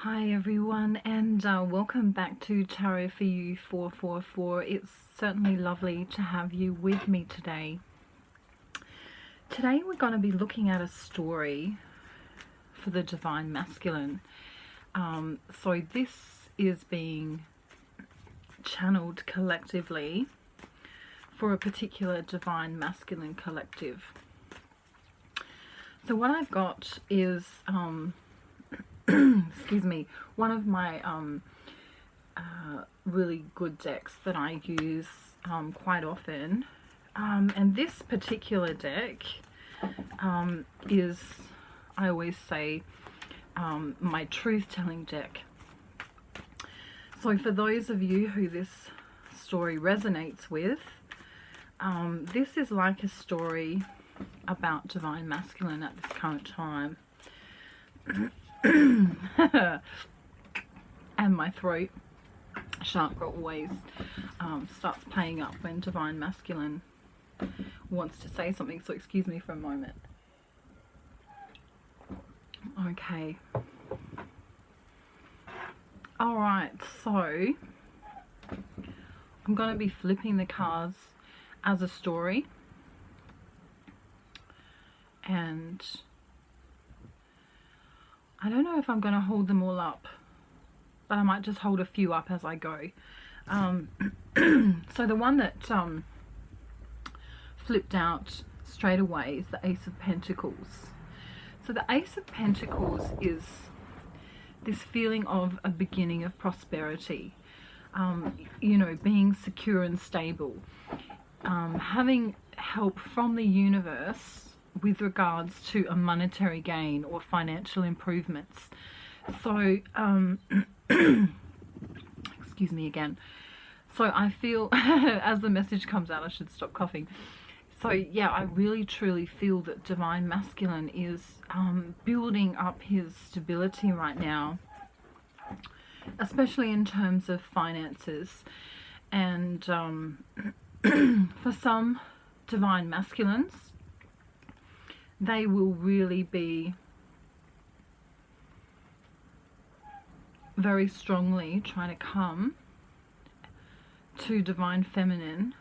Hi everyone, and welcome back to Tarot for You 444. It's certainly lovely to have you with me today. Today we're going to be looking at a story for the Divine Masculine. So this is being channeled collectively for a particular Divine Masculine collective. So what I've got is excuse me, one of my really good decks that I use quite often, and this particular deck is, I always say, my truth-telling deck. So for those of you who this story resonates with, this is like a story about Divine Masculine at this current time. And my throat chakra always starts playing up when Divine Masculine wants to say something, so excuse me for a moment. Okay. Alright, so I'm going to be flipping the cards as a story, and I don't know if I'm going to hold them all up, but I might just hold a few up as I go. So the one that flipped out straight away is the Ace of Pentacles. So the Ace of Pentacles is this feeling of a beginning of prosperity, you know, being secure and stable, having help from the universe with regards to a monetary gain or financial improvements. So excuse me again. So I feel as the message comes out, I should stop coughing. So yeah, I really truly feel that Divine Masculine is building up his stability right now, especially in terms of finances. And for some Divine Masculines, they will really be very strongly trying to come to Divine Feminine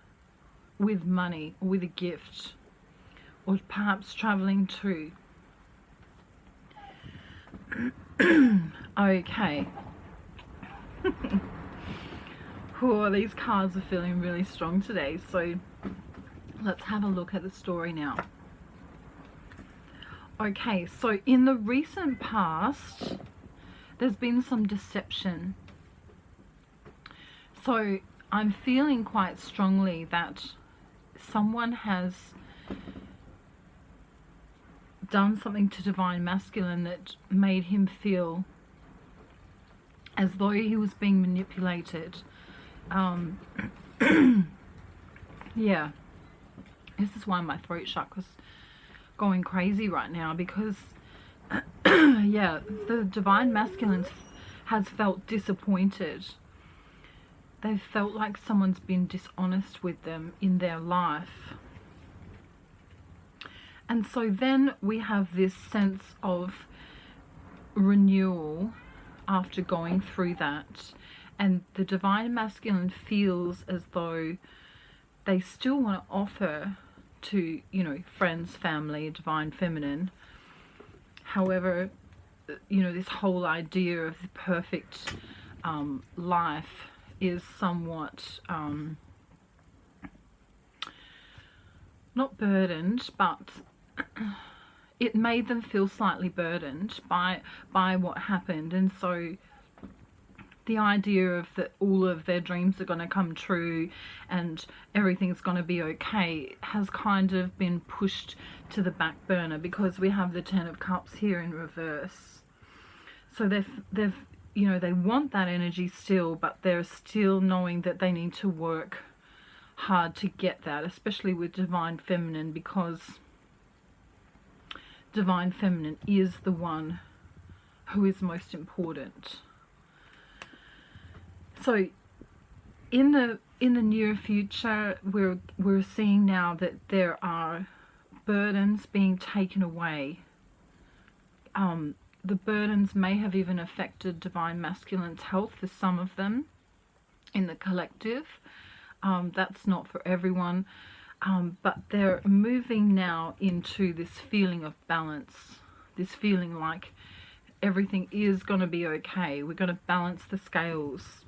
with money, or with a gift, or perhaps traveling too. Okay. Oh, these cards are feeling really strong today, so let's have a look at the story now. Okay, so in the recent past, there's been some deception. So I'm feeling quite strongly that someone has done something to Divine Masculine that made him feel as though he was being manipulated. Yeah, this is why my throat chakra's going crazy right now, because yeah, the Divine Masculine has felt disappointed. They've felt like someone's been dishonest with them in their life. And so then we have this sense of renewal after going through that. And the Divine Masculine feels as though they still want to offer to, you know, friends, family, Divine Feminine. However, you know, this whole idea of the perfect life is somewhat not burdened, but it made them feel slightly burdened by what happened. And so the idea of that all of their dreams are going to come true and everything's going to be okay has kind of been pushed to the back burner, because we have the Ten of Cups here in reverse. So they've you know, they want that energy still, but they're still knowing that they need to work hard to get that, especially with Divine Feminine, because Divine Feminine is the one who is most important. So in the near future, we're seeing now that there are burdens being taken away the burdens may have even affected Divine Masculine's health for some of them in the collective. That's not for everyone, but they're moving now into this feeling of balance, this feeling like everything is going to be okay. We're going to balance the scales.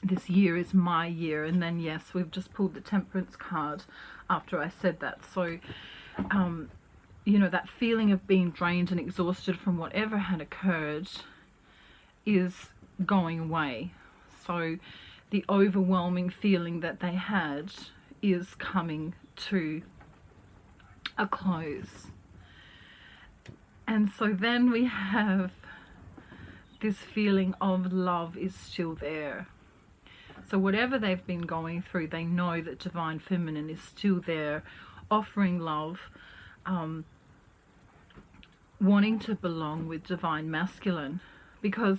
This year is my year. And then, yes, we've just pulled the Temperance card after I said that. So, you know, that feeling of being drained and exhausted from whatever had occurred is going away. So the overwhelming feeling that they had is coming to a close. And so then we have this feeling of love is still there. So whatever they've been going through, they know that Divine Feminine is still there, offering love, wanting to belong with Divine Masculine. Because,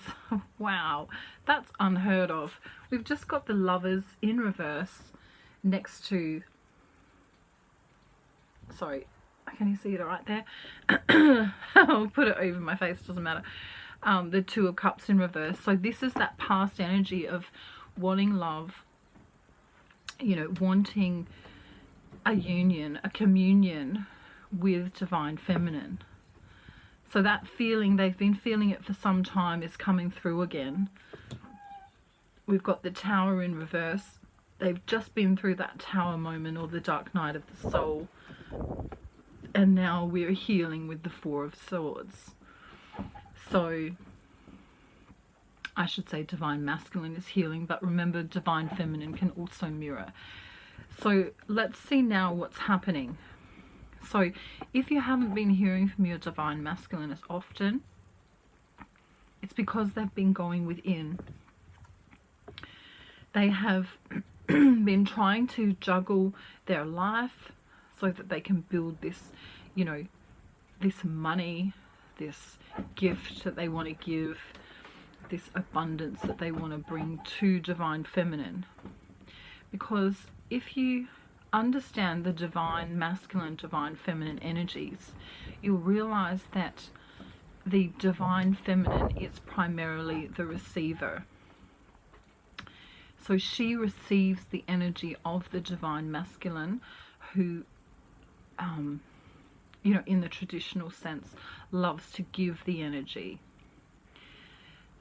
wow, that's unheard of. We've just got the Lovers in reverse next to... Sorry, can you see it right there? I'll put it over my face, doesn't matter. The Two of Cups in reverse. So this is that past energy of wanting love, you know, wanting a union, a communion with Divine Feminine. So that feeling, they've been feeling it for some time, is coming through again. We've got the Tower in reverse. They've just been through that Tower moment, or the Dark Night of the Soul. And now we're healing with the Four of Swords. So I should say Divine Masculine is healing, but remember Divine Feminine can also mirror. So let's see now what's happening. So if you haven't been hearing from your Divine Masculine as often, it's because they've been going within. They have been trying to juggle their life so that they can build this, you know, this money, this gift that they want to give, this abundance that they want to bring to Divine Feminine. Because if you understand the Divine Masculine, Divine Feminine energies, you'll realize that the Divine Feminine is primarily the receiver. So she receives the energy of the Divine Masculine, who, you know, in the traditional sense, loves to give the energy.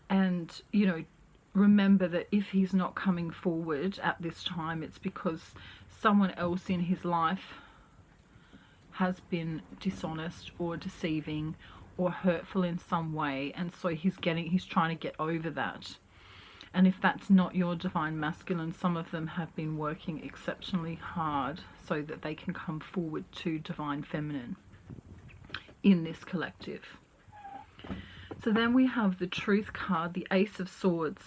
And, you know, remember that if he's not coming forward at this time, it's because someone else in his life has been dishonest or deceiving or hurtful in some way, and so he's trying to get over that. And if that's not your Divine Masculine, some of them have been working exceptionally hard so that they can come forward to Divine Feminine in this collective. So then we have the Truth card, the Ace of Swords.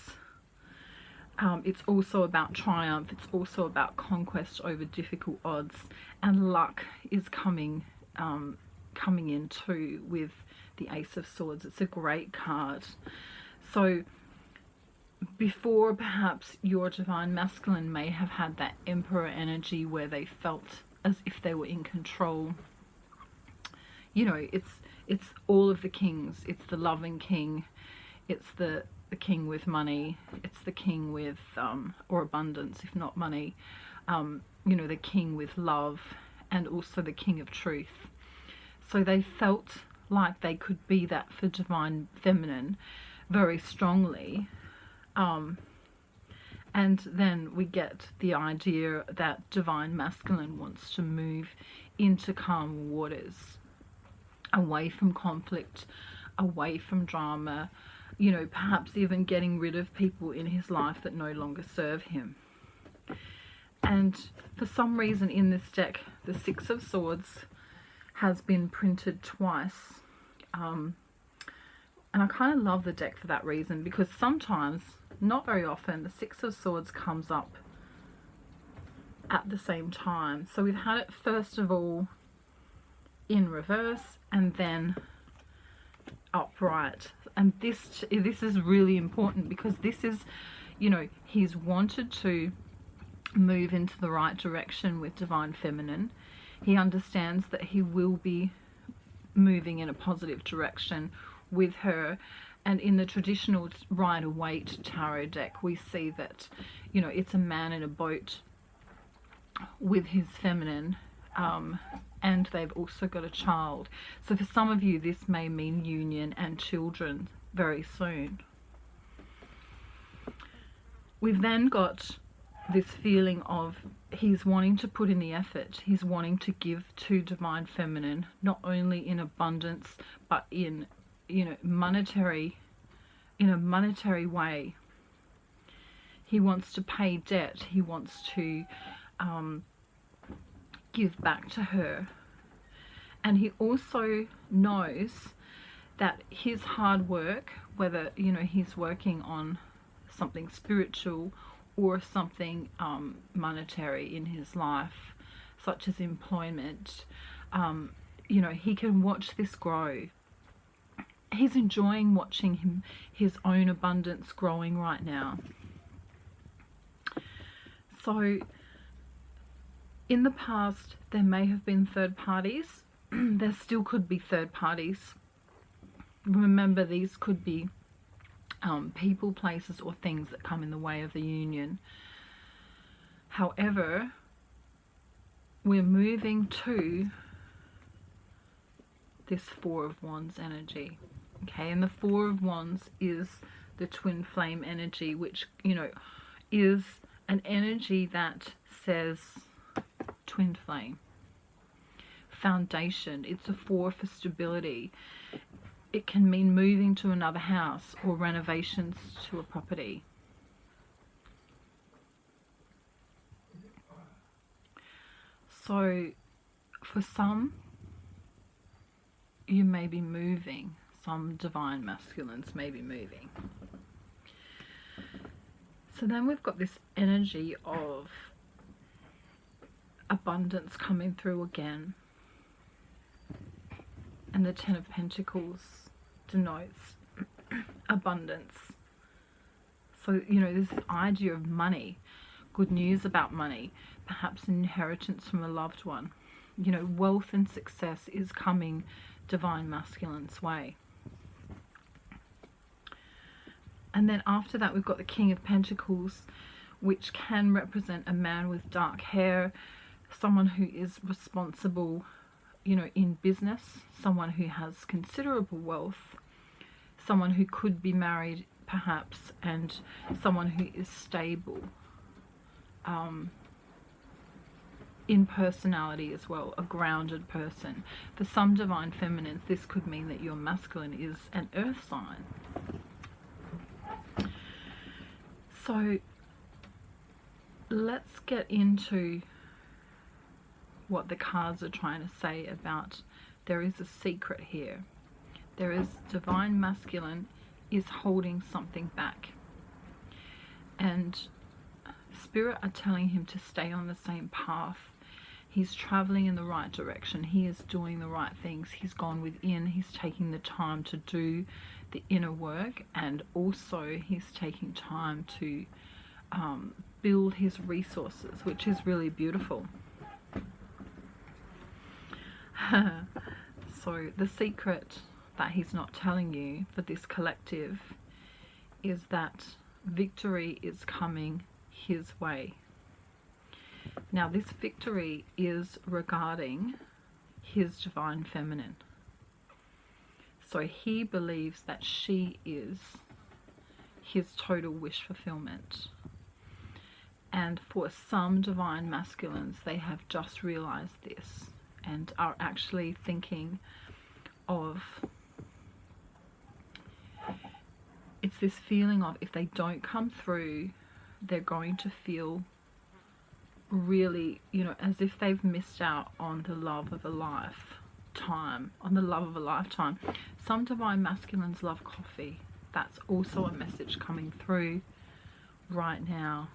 It's also about triumph. It's also about conquest over difficult odds, and luck is coming in too with the Ace of Swords. It's a great card. So before, perhaps your Divine Masculine may have had that Emperor energy where they felt as if they were in control. You know, it's all of the kings. It's the loving king. It's the king with money. It's the king with or abundance, if not money. You know, the king with love, and also the king of truth. So they felt like they could be that for Divine Feminine very strongly. And then we get the idea that Divine Masculine wants to move into calm waters, away from conflict, away from drama, you know, perhaps even getting rid of people in his life that no longer serve him. And for some reason in this deck, the Six of Swords has been printed twice. And I kind of love the deck for that reason, because sometimes, not very often, the Six of Swords comes up at the same time. So we've had it first of all in reverse and then upright. And this is really important, because this is, you know, he's wanted to move into the right direction with Divine Feminine. He understands that he will be moving in a positive direction with her. And in the traditional Rider-Waite tarot deck, we see that, you know, it's a man in a boat with his feminine, and they've also got a child. So for some of you, this may mean union and children very soon. We've then got this feeling of he's wanting to put in the effort. He's wanting to give to divine feminine, not only in abundance, but in, you know, in a monetary way. He wants to pay debt. He wants to give back to her. And he also knows that his hard work, whether, you know, he's working on something spiritual or something monetary in his life, such as employment, you know, he can watch this grow. He's enjoying watching his own abundance growing right now. So in the past, there may have been third parties. There still could be third parties. Remember, these could be people, places, or things that come in the way of the union. However, we're moving to this Four of Wands energy. Okay, and the Four of Wands is the twin flame energy, which, you know, is an energy that says twin flame, foundation. It's a four for stability. It can mean moving to another house or renovations to a property. So for some, you may be moving. Some divine masculines may be moving. So then we've got this energy of abundance coming through again. And the Ten of Pentacles denotes abundance. So, you know, this idea of money, good news about money, perhaps an inheritance from a loved one. You know, wealth and success is coming divine masculine's way. And then after that, we've got the King of Pentacles, which can represent a man with dark hair, someone who is responsible, you know, in business, someone who has considerable wealth, someone who could be married perhaps, and someone who is stable in personality as well, a grounded person. For some divine feminines, this could mean that your masculine is an earth sign. So let's get into what the cards are trying to say about, there is a secret here. There is divine masculine is holding something back, and spirit are telling him to stay on the same path. He's traveling in the right direction. He is doing the right things. He's gone within. He's taking the time to do the inner work, and also he's taking time to build his resources, which is really beautiful. So the secret that he's not telling you for this collective is that victory is coming his way. Now this victory is regarding his divine feminine. So he believes that she is his total wish fulfillment. And for some divine masculines, they have just realized this and are actually thinking of, it's this feeling of, if they don't come through, they're going to feel really, you know, as if they've missed out on the love of a lifetime, Some divine masculines love coffee. That's also a message coming through right now.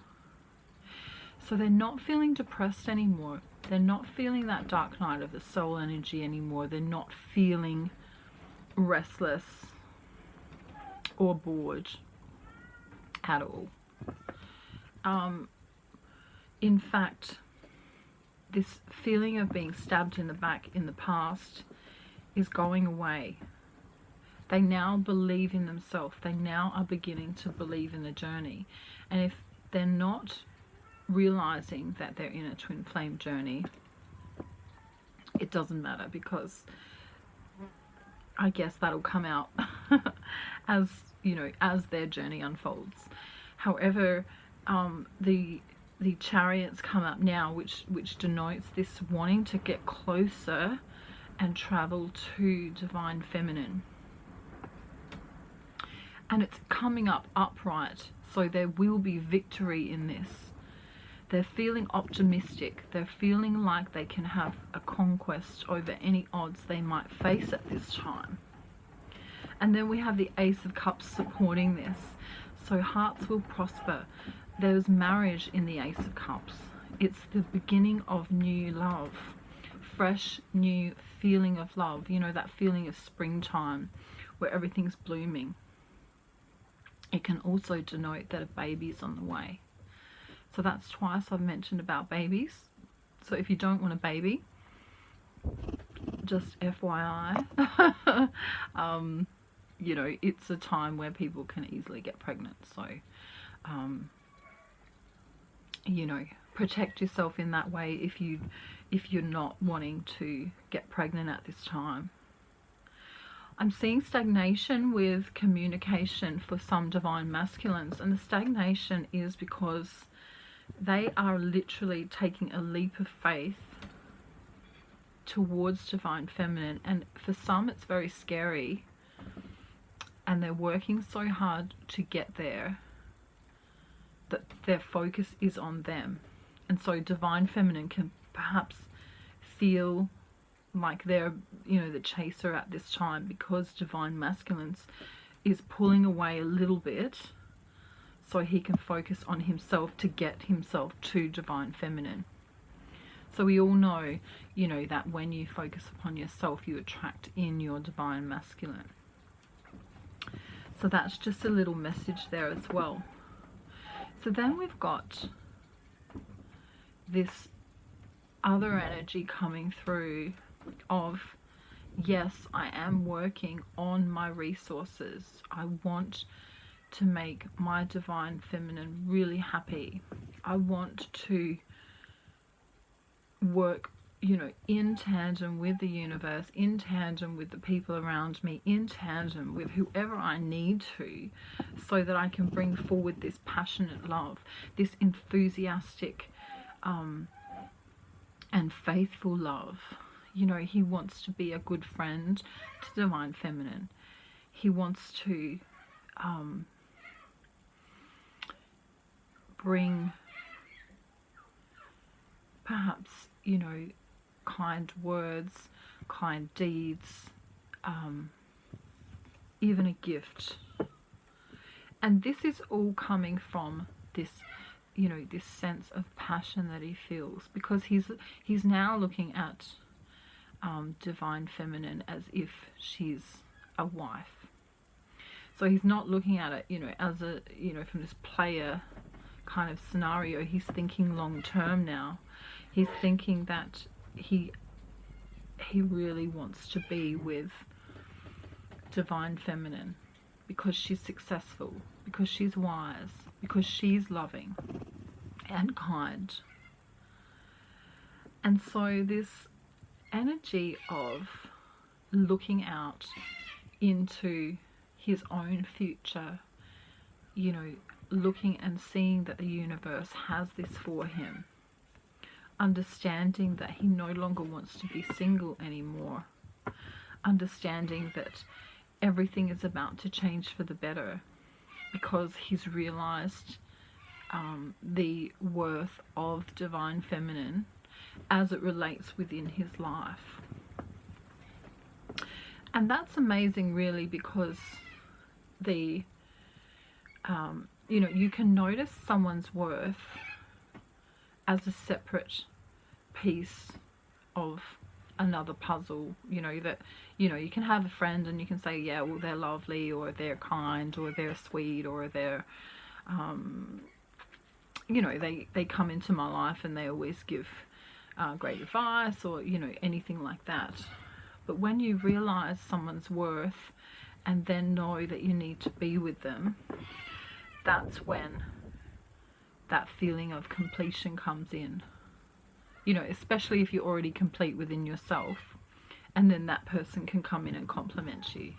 So they're not feeling depressed anymore. They're not feeling that dark night of the soul energy anymore. They're not feeling restless or bored at all. In fact, this feeling of being stabbed in the back in the past is going away. They now believe in themselves. They now are beginning to believe in the journey. And if they're not realizing that they're in a twin flame journey, it doesn't matter, because I guess that'll come out as, you know, as their journey unfolds. However, the chariots come up now, which denotes this wanting to get closer and travel to divine feminine. And it's coming up upright, so there will be victory in this. They're feeling optimistic. They're feeling like they can have a conquest over any odds they might face at this time. And then we have the Ace of Cups supporting this. So hearts will prosper. There's marriage in the Ace of Cups. It's the beginning of new love. Fresh, new feeling of love. You know, that feeling of springtime where everything's blooming. It can also denote that a baby's on the way. So that's twice I've mentioned about babies. So if you don't want a baby, just FYI, you know, it's a time where people can easily get pregnant. So, you know, protect yourself in that way if you're not wanting to get pregnant at this time. I'm seeing stagnation with communication for some divine masculines, and the stagnation is because they are literally taking a leap of faith towards divine feminine, and for some it's very scary, and they're working so hard to get there that their focus is on them. And so divine feminine can perhaps feel like they're, you know, the chaser at this time, because divine masculines is pulling away a little bit so he can focus on himself to get himself to divine feminine. So we all know, you know, that when you focus upon yourself, you attract in your divine masculine. So that's just a little message there as well. So then we've got this other energy coming through of, yes, I am working on my resources. I want to make my divine feminine really happy. I want to work, you know, in tandem with the universe, in tandem with the people around me, in tandem with whoever I need to, so that I can bring forward this passionate love, this enthusiastic and faithful love. You know, he wants to be a good friend to divine feminine. He wants to bring perhaps, you know, kind words, kind deeds, even a gift. And this is all coming from this, you know, this sense of passion that he feels, because he's now looking at divine feminine as if she's a wife. So he's not looking at it, you know, as a, you know, from this player kind of scenario. He's thinking long term now. He's thinking that he really wants to be with divine feminine because she's successful, because she's wise, because she's loving and kind. And so this energy of looking out into his own future, you know, looking and seeing that the universe has this for him, understanding that he no longer wants to be single anymore, understanding that everything is about to change for the better, because he's realized the worth of divine feminine as it relates within his life. And that's amazing, really, because the you know, you can notice someone's worth as a separate piece of another puzzle. You know, that, you know, you can have a friend and you can say, yeah, well, they're lovely, or they're kind, or they're sweet, or they're you know, they come into my life and they always give great advice, or, you know, anything like that. But when you realize someone's worth and then know that you need to be with them, that's when that feeling of completion comes in. You know, especially if you're already complete within yourself, and then that person can come in and compliment you.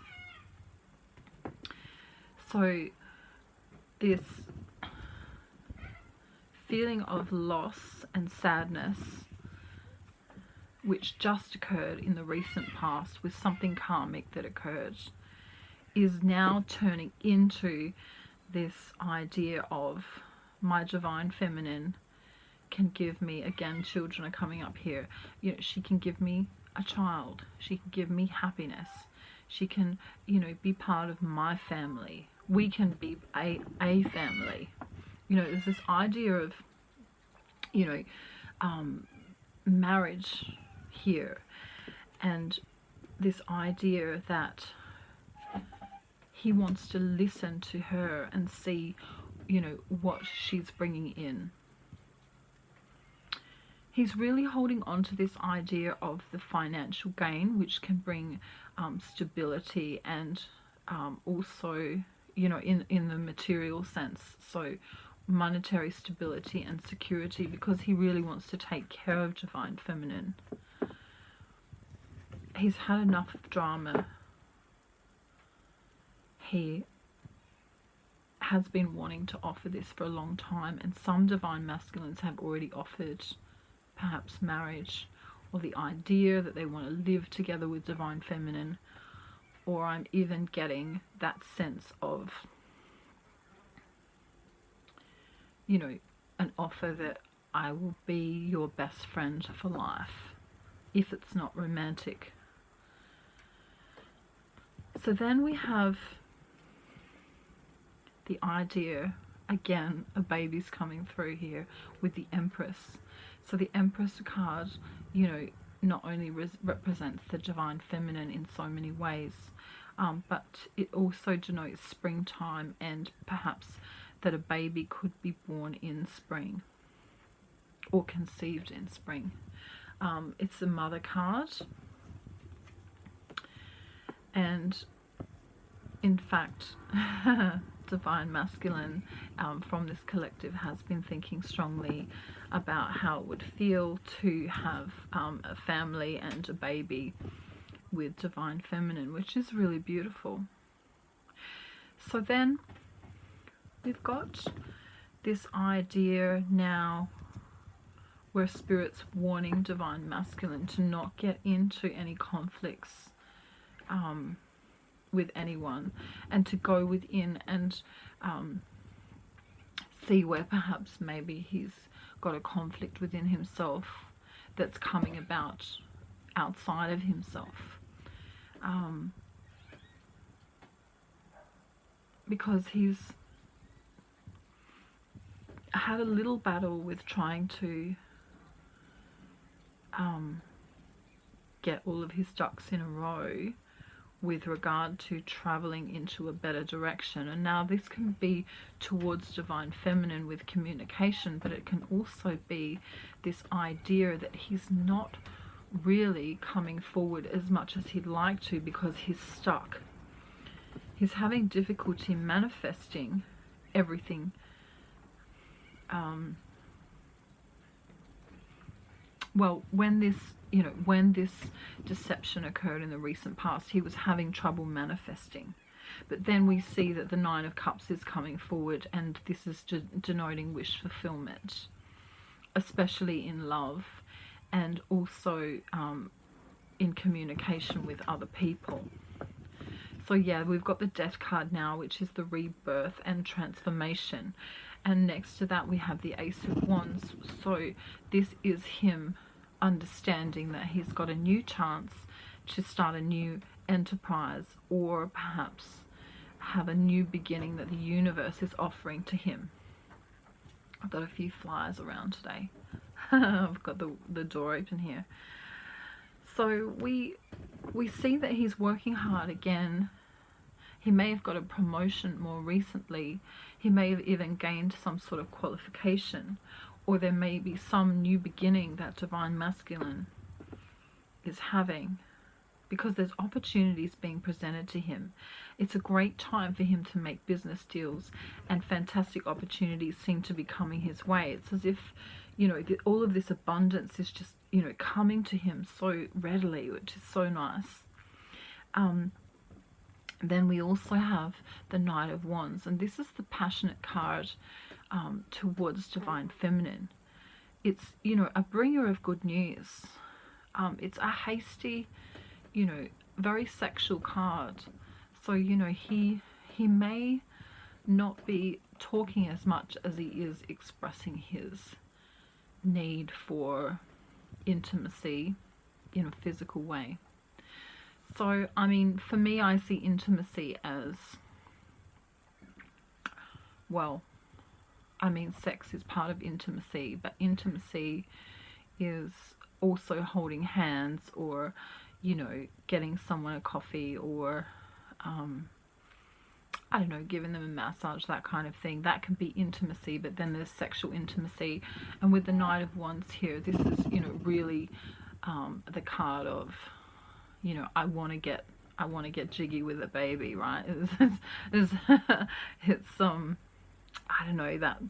So this feeling of loss and sadness, which just occurred in the recent past with something karmic that occurred, is now turning into this idea of my divine feminine can give me, again, children are coming up here, you know, she can give me a child, she can give me happiness, she can, you know, be part of my family, we can be a family. You know, there's this idea of, you know, marriage here, and this idea that he wants to listen to her and see, you know, what she's bringing in. He's really holding on to this idea of the financial gain, which can bring stability and also, you know, in the material sense, so monetary stability and security, because he really wants to take care of divine feminine. He's had enough of drama. He has been wanting to offer this for a long time, and some divine masculines have already offered perhaps marriage, or the idea that they want to live together with divine feminine, or I'm even getting that sense of, you know, an offer that I will be your best friend for life, if it's not romantic. So then we have the idea, again, a baby's coming through here with the Empress. So the Empress card, you know, not only represents the divine feminine in so many ways, but it also denotes springtime, and perhaps that a baby could be born in spring or conceived in spring. It's the Mother card, and in fact divine masculine from this collective has been thinking strongly about how it would feel to have a family and a baby with divine feminine, which is really beautiful. So then we've got this idea now where Spirit's warning divine masculine to not get into any conflicts with anyone, and to go within and see where perhaps maybe he's got a conflict within himself that's coming about outside of himself, because he's had a little battle with trying to get all of his ducks in a row with regard to traveling into a better direction. And now this can be towards divine feminine with communication, but it can also be this idea that he's not really coming forward as much as he'd like to because he's stuck. He's having difficulty manifesting everything. Well, when this deception occurred in the recent past, he was having trouble manifesting. But then we see that the Nine of Cups is coming forward, and this is denoting wish fulfillment, especially in love, and also in communication with other people. So yeah, we've got the Death card now, which is the rebirth and transformation. And next to that we have the Ace of Wands. So this is him understanding that he's got a new chance to start a new enterprise, or perhaps have a new beginning that the universe is offering to him. I've got a few flies around today. I've got the door open here. So we see that he's working hard again. He may have got a promotion more recently. He may have even gained some sort of qualification, or there may be some new beginning that divine masculine is having. because there's opportunities being presented to him. It's a great time for him to make business deals, and fantastic opportunities seem to be coming his way. It's as if, you know, all of this abundance is just, you know, coming to him so readily, which is so nice. Then we also have the Knight of Wands, and this is the passionate card towards Divine Feminine. It's, you know, a bringer of good news. It's a hasty, you know, very sexual card. So, you know, he may not be talking as much as he is expressing his need for intimacy in a physical way. So, I mean, for me, I see intimacy as, well, I mean, sex is part of intimacy, but intimacy is also holding hands, or, you know, getting someone a coffee, or, I don't know, giving them a massage, that kind of thing. That can be intimacy, but then there's sexual intimacy. And with the Knight of Wands here, this is, you know, really the card of, you know, I want to get jiggy with a baby, right? It's I don't know, that,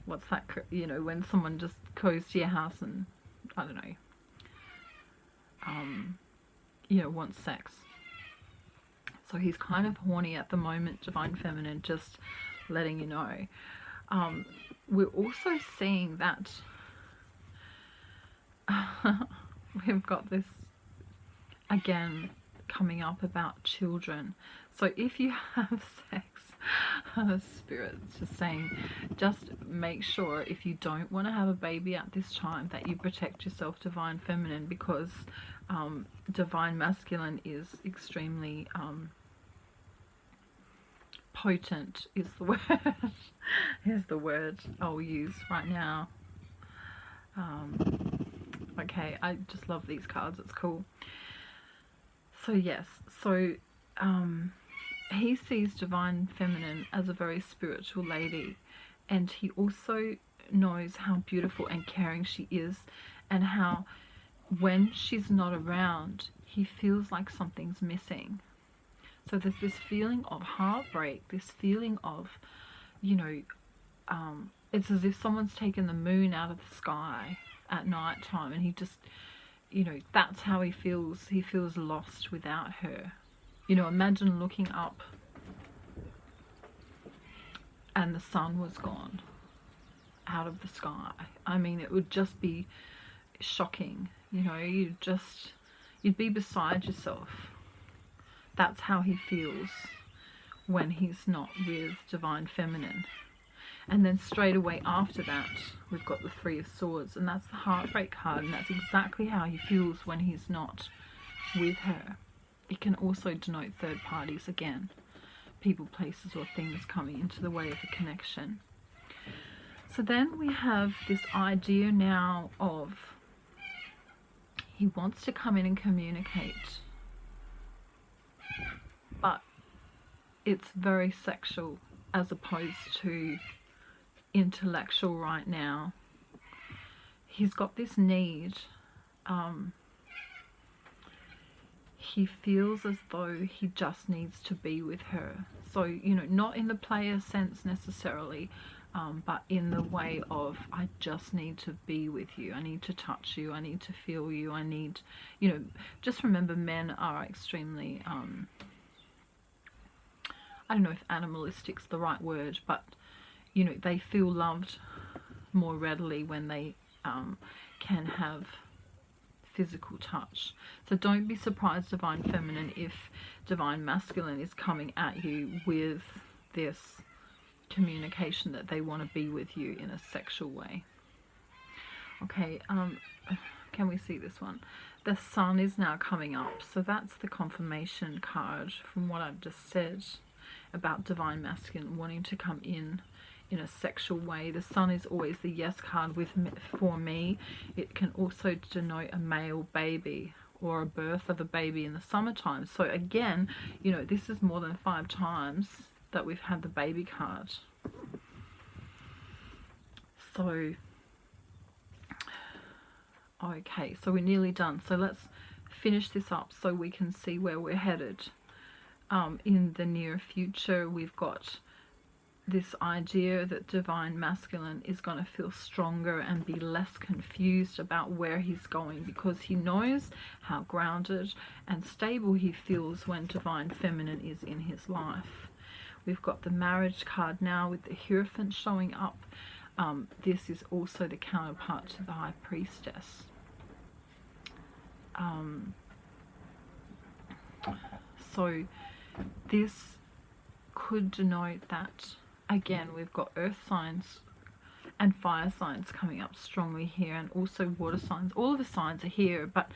what's that, you know, when someone just goes to your house and, I don't know, you know, wants sex. So he's kind of horny at the moment, Divine Feminine, just letting you know. We're also seeing that we've got this again coming up about children. So if you have sex, Spirit's just saying, just make sure, if you don't want to have a baby at this time, that you protect yourself, Divine Feminine, because Divine Masculine is extremely potent, is the word. Here's the word I'll use right now. Okay, I just love these cards, it's cool. So yes, so he sees Divine Feminine as a very spiritual lady, and he also knows how beautiful and caring she is, and how when she's not around, he feels like something's missing. So there's this feeling of heartbreak, this feeling of, you know, it's as if someone's taken the moon out of the sky at night time, and he just, you know, that's how he feels. He feels lost without her. You know, imagine looking up and the sun was gone out of the sky. I mean, it would just be shocking. You know, you'd be beside yourself. That's how he feels when he's not with Divine Feminine. And then straight away after that, we've got the Three of Swords, and that's the heartbreak card, and that's exactly how he feels when he's not with her. It can also denote third parties again, people, places, or things coming into the way of the connection. So then we have this idea now of, he wants to come in and communicate, but it's very sexual as opposed to intellectual right now. He's got this need. He feels as though he just needs to be with her. So, you know, not in the player sense necessarily, but in the way of, I just need to be with you. I need to touch you. I need to feel you. I need, you know, just remember, men are extremely, I don't know if animalistic's the right word, but, you know, they feel loved more readily when they can have physical touch. So don't be surprised, Divine Feminine, if Divine Masculine is coming at you with this communication that they want to be with you in a sexual way. Okay, can we see this one? The Sun is now coming up, so that's the confirmation card from what I've just said about Divine Masculine wanting to come in a sexual way. The Sun is always the yes card for me. It can also denote a male baby or a birth of a baby in the summertime. So again, you know, this is more than 5 times that we've had the baby card. So, okay, so we're nearly done. So let's finish this up so we can see where we're headed. In the near future, we've got this idea that Divine Masculine is going to feel stronger and be less confused about where he's going, because he knows how grounded and stable he feels when Divine Feminine is in his life. We've got the Marriage card now with the Hierophant showing up. This is also the counterpart to the High Priestess. So this could denote that, again, we've got earth signs and fire signs coming up strongly here, and also water signs. All of the signs are here, but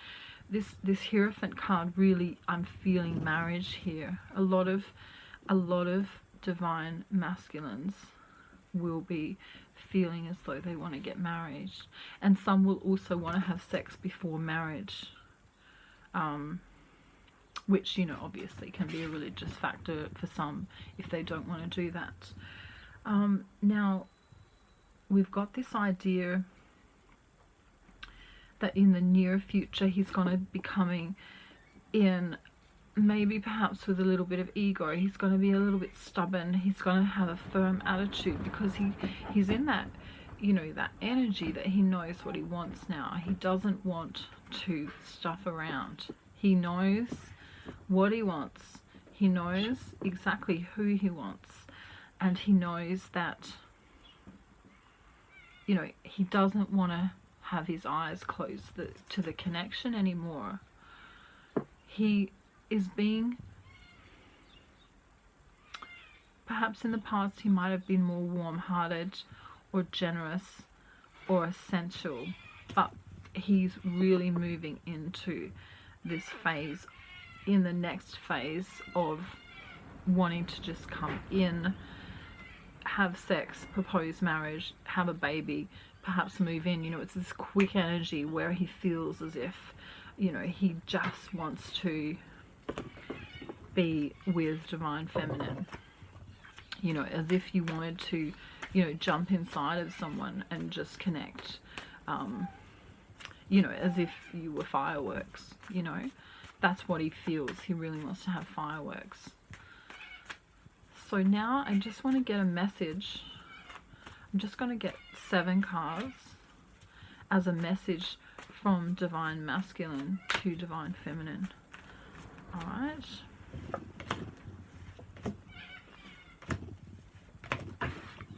this Hierophant card, really, I'm feeling marriage here. A lot of Divine Masculines will be feeling as though they want to get married, and some will also want to have sex before marriage, which, you know, obviously can be a religious factor for some if they don't want to do that. Now we've got this idea that in the near future he's going to be coming in, maybe perhaps with a little bit of ego. He's going to be a little bit stubborn. He's going to have a firm attitude, because he's in that, you know, that energy that he knows what he wants now. He doesn't want to stuff around. He knows what he wants. He knows exactly who he wants, and he knows that, you know, he doesn't want to have his eyes closed to the connection anymore. He is being, perhaps in the past he might have been more warm-hearted or generous or essential, but he's really moving into this phase, in the next phase of wanting to just come in, have sex, propose marriage, have a baby, perhaps move in. You know, it's this quick energy where he feels as if, you know, he just wants to be with Divine Feminine. You know, as if you wanted to, you know, jump inside of someone and just connect. You know, as if you were fireworks, you know. That's what he feels. He really wants to have fireworks. So now I just want to get a message. I'm just going to get 7 cards as a message from Divine Masculine to Divine Feminine. Alright.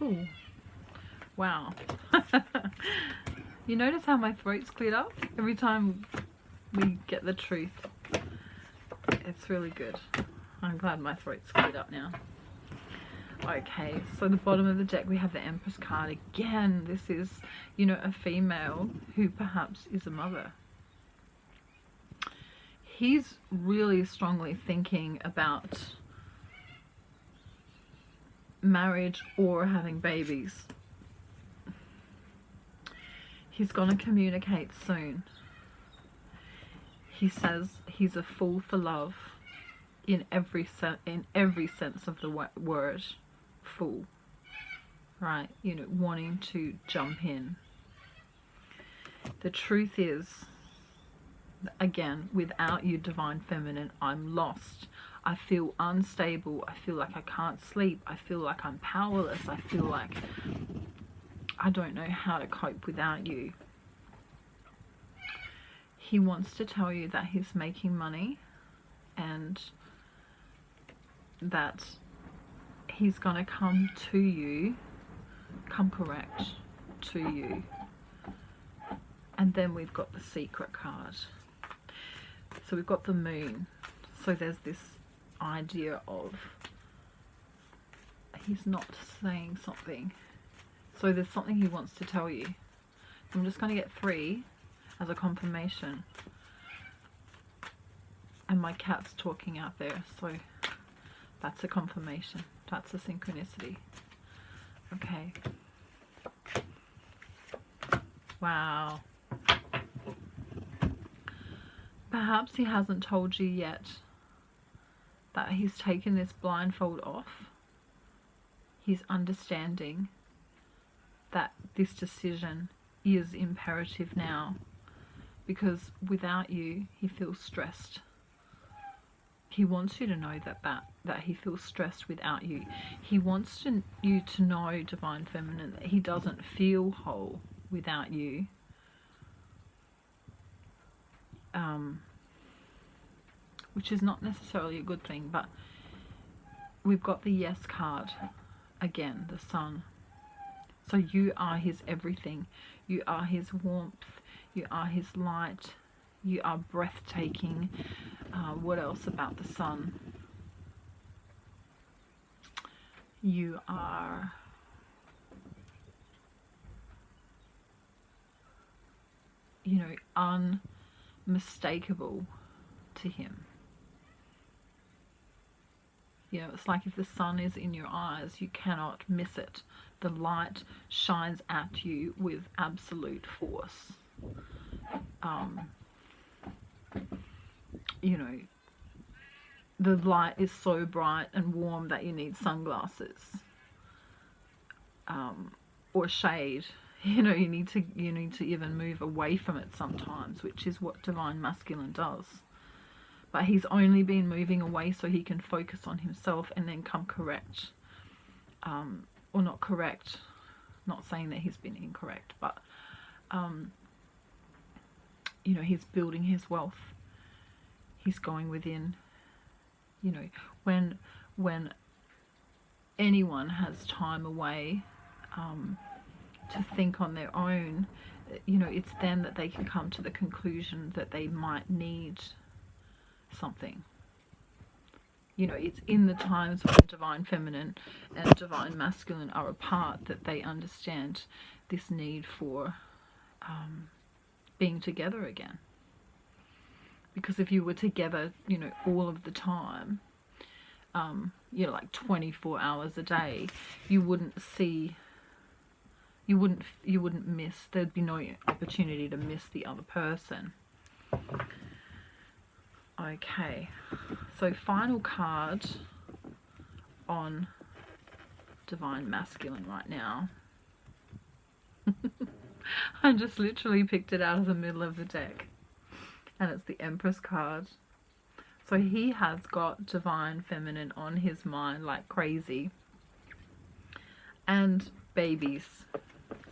Ooh. Wow. You notice how my throat's cleared up every time we get the truth? It's really good. I'm glad my throat's cleared up now. Okay, so the bottom of the deck we have the Empress card again. This is, you know, a female who perhaps is a mother. He's really strongly thinking about marriage or having babies. He's going to communicate soon. He says he's a fool for love in every sense of the word. Fool. Right? You know, wanting to jump in. The truth is, again, without you, Divine Feminine, I'm lost. I feel unstable. I feel like I can't sleep. I feel like I'm powerless. I feel like I don't know how to cope without you. He wants to tell you that he's making money and that he's going to come to you, come correct to you. And then we've got the Secret card. So we've got the Moon. So there's this idea of he's not saying something. So there's something he wants to tell you. I'm just going to get 3 as a confirmation. And my cat's talking out there, so that's a confirmation. That's a synchronicity. Okay. Wow. Perhaps he hasn't told you yet that he's taken this blindfold off. He's understanding that this decision is imperative now. because without you, he feels stressed. He wants you to know that he feels stressed without you. He wants you to know, Divine Feminine, that he doesn't feel whole without you. Which is not necessarily a good thing, but we've got the Yes card again, the Sun. So you are his everything. You are his warmth. You are his light. You are breathtaking. What else about the Sun? You are unmistakable to him. It's like if the sun is in your eyes, you cannot miss it. The light shines at you with absolute force. The light is so bright and warm that you need sunglasses or shade. You need to even move away from it sometimes, which is what Divine Masculine does. But he's only been moving away so he can focus on himself and then come correct. Or not correct, not saying that he's been incorrect, but he's building his wealth. He's going within. When anyone has time away to think on their own, it's then that they can come to the conclusion that they might need something. It's in the times when Divine Feminine and Divine Masculine are apart that they understand this need for being together again. Because if you were together, all of the time, like 24 hours a day, you wouldn't miss, there'd be no opportunity to miss the other person. Okay, so final card on Divine Masculine right now. I just literally picked it out of the middle of the deck, and it's the Empress card. So he has got Divine Feminine on his mind like crazy, and babies.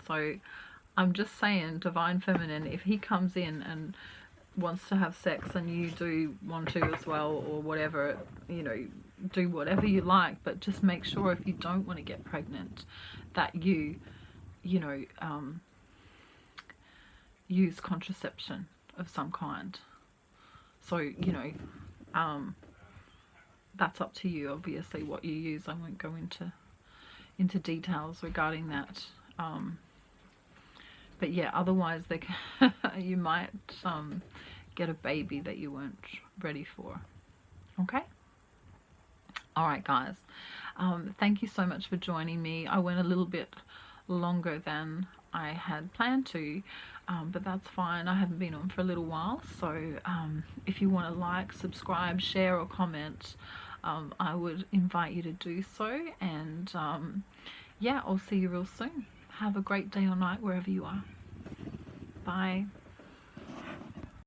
So I'm just saying, Divine Feminine, if he comes in and wants to have sex and you do want to as well, or whatever, do whatever you like, but just make sure if you don't want to get pregnant that you use contraception of some kind. So that's up to you, obviously, what you use. I won't go into details regarding that, but yeah, otherwise you might get a baby that you weren't ready for. Okay? Alright guys, thank you so much for joining me. I went a little bit longer than I had planned to, but that's fine. I haven't been on for a little while, so if you want to like, subscribe, share or comment, I would invite you to do so. And yeah, I'll see you real soon. Have a great day or night wherever you are. Bye.